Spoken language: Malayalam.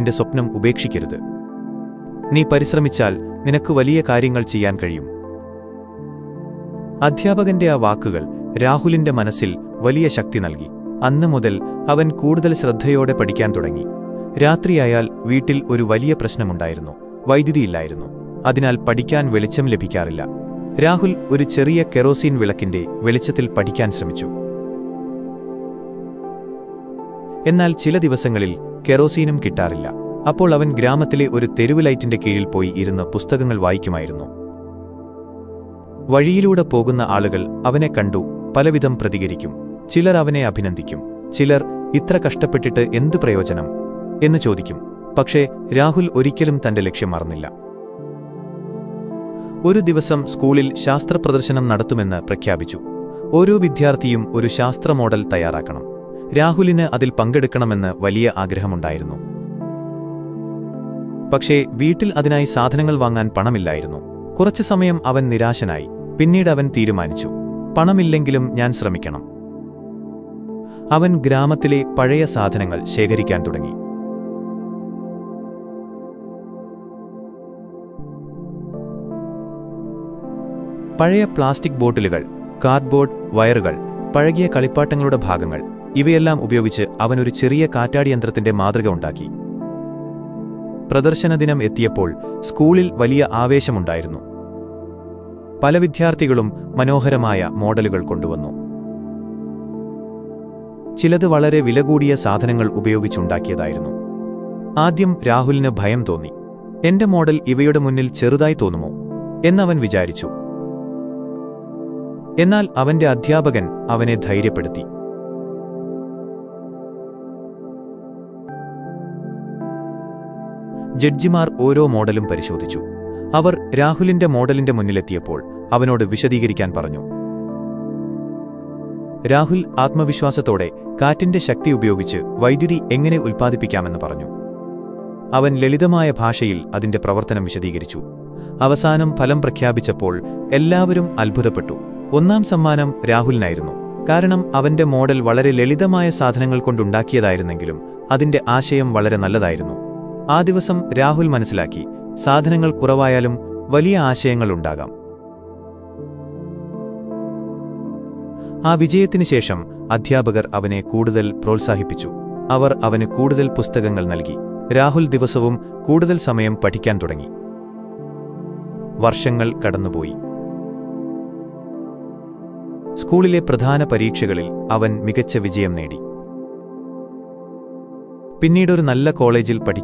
നിന്റെ സ്വപ്നം ഉപേക്ഷിക്കരുത്. നീ പരിശ്രമിച്ചാൽ നിനക്ക് വലിയ കാര്യങ്ങൾ ചെയ്യാൻ കഴിയും. അധ്യാപകന്റെ ആ വാക്കുകൾ രാഹുലിന്റെ മനസ്സിൽ വലിയ ശക്തി നൽകി. അന്നു മുതൽ അവൻ കൂടുതൽ ശ്രദ്ധയോടെ പഠിക്കാൻ തുടങ്ങി. രാത്രിയായാൽ വീട്ടിൽ ഒരു വലിയ പ്രശ്നമുണ്ടായിരുന്നു. വൈദ്യുതിയില്ലായിരുന്നു. അതിനാൽ പഠിക്കാൻ വെളിച്ചം ലഭിക്കാറില്ല. രാഹുൽ ഒരു ചെറിയ കെറോസിൻ വിളക്കിന്റെ വെളിച്ചത്തിൽ പഠിക്കാൻ ശ്രമിച്ചു. എന്നാൽ ചില ദിവസങ്ങളിൽ കെറോസീനും കിട്ടാറില്ല. അപ്പോൾ അവൻ ഗ്രാമത്തിലെ ഒരു തെരുവ് ലൈറ്റിന്റെ കീഴിൽ പോയി ഇരുന്ന് പുസ്തകങ്ങൾ വായിക്കുമായിരുന്നു. വഴിയിലൂടെ പോകുന്ന ആളുകൾ അവനെ കണ്ടു പലവിധം പ്രതികരിക്കും. ചിലർ അവനെ അഭിനന്ദിക്കും. ചിലർ ഇത്ര കഷ്ടപ്പെട്ടിട്ട് എന്തു പ്രയോജനം എന്ന് ചോദിക്കും. പക്ഷേ രാഹുൽ ഒരിക്കലും തന്റെ ലക്ഷ്യം മറന്നില്ല. ഒരു ദിവസം സ്കൂളിൽ ശാസ്ത്രപ്രദർശനം നടത്തുമെന്ന് പ്രഖ്യാപിച്ചു. ഓരോ വിദ്യാർത്ഥിയും ഒരു ശാസ്ത്ര മോഡൽ തയ്യാറാക്കണം. രാഹുലിന് അതിൽ പങ്കെടുക്കണമെന്ന് വലിയ ആഗ്രഹമുണ്ടായിരുന്നു. പക്ഷേ വീട്ടിൽ അതിനായി സാധനങ്ങൾ വാങ്ങാൻ പണമില്ലായിരുന്നു. കുറച്ചു സമയം അവൻ നിരാശനായി. പിന്നീട് അവൻ തീരുമാനിച്ചു, പണമില്ലെങ്കിലും ഞാൻ ശ്രമിക്കണം. അവൻ ഗ്രാമത്തിലെ പഴയ സാധനങ്ങൾ ശേഖരിക്കാൻ തുടങ്ങി. പഴയ പ്ലാസ്റ്റിക് ബോട്ടിലുകൾ, കാർഡ്ബോർഡ് വയറുകൾ, പഴകിയ കളിപ്പാട്ടങ്ങളുടെ ഭാഗങ്ങൾ ഇവയെല്ലാം ഉപയോഗിച്ച് അവനൊരു ചെറിയ കാറ്റാടിയന്ത്രത്തിന്റെ മാതൃക ഉണ്ടാക്കി. പ്രദർശനദിനം എത്തിയപ്പോൾ സ്കൂളിൽ വലിയ ആവേശമുണ്ടായിരുന്നു. പല വിദ്യാർത്ഥികളും മനോഹരമായ മോഡലുകൾ കൊണ്ടുവന്നു. ചിലത് വളരെ വില കൂടിയ സാധനങ്ങൾ ഉപയോഗിച്ചുണ്ടാക്കിയതായിരുന്നു. ആദ്യം രാഹുലിന് ഭയം തോന്നി. എന്റെ മോഡൽ ഇവയുടെ മുന്നിൽ ചെറുതായി തോന്നുമോ എന്നവൻ വിചാരിച്ചു. എന്നാൽ അവന്റെ അധ്യാപകൻ അവനെ ധൈര്യപ്പെടുത്തി. ജഡ്ജിമാർ ഓരോ മോഡലും പരിശോധിച്ചു. അവർ രാഹുലിന്റെ മോഡലിന്റെ മുന്നിലെത്തിയപ്പോൾ അവനോട് വിശദീകരിക്കാൻ പറഞ്ഞു. രാഹുൽ ആത്മവിശ്വാസത്തോടെ കാറ്റിന്റെ ശക്തി ഉപയോഗിച്ച് വൈദ്യുതി എങ്ങനെ ഉൽപ്പാദിപ്പിക്കാമെന്ന് പറഞ്ഞു. അവൻ ലളിതമായ ഭാഷയിൽ അതിന്റെ പ്രവർത്തനം വിശദീകരിച്ചു. അവസാനം ഫലം പ്രഖ്യാപിച്ചപ്പോൾ എല്ലാവരും അത്ഭുതപ്പെട്ടു. ഒന്നാം സമ്മാനം രാഹുലിനായിരുന്നു. കാരണം അവന്റെ മോഡൽ വളരെ ലളിതമായ സാധനങ്ങൾ കൊണ്ടുണ്ടാക്കിയതായിരുന്നെങ്കിലും അതിന്റെ ആശയം വളരെ നല്ലതായിരുന്നു. ആ ദിവസം രാഹുൽ മനസ്സിലാക്കി, സാധനങ്ങൾ കുറവായാലും വലിയ ആശയങ്ങളുണ്ടാകാം. ആ വിജയത്തിനു ശേഷം അധ്യാപകർ അവനെ കൂടുതൽ പ്രോത്സാഹിപ്പിച്ചു. അവർ അവന് കൂടുതൽ പുസ്തകങ്ങൾ നൽകി. രാഹുൽ ദിവസവും കൂടുതൽ സമയം പഠിക്കാൻ തുടങ്ങി. വർഷങ്ങൾ കടന്നുപോയി. സ്കൂളിലെ പ്രധാന പരീക്ഷകളിൽ അവൻ മികച്ച വിജയം നേടി. പിന്നീടൊരു നല്ല കോളേജിൽ പഠിക്കാൻ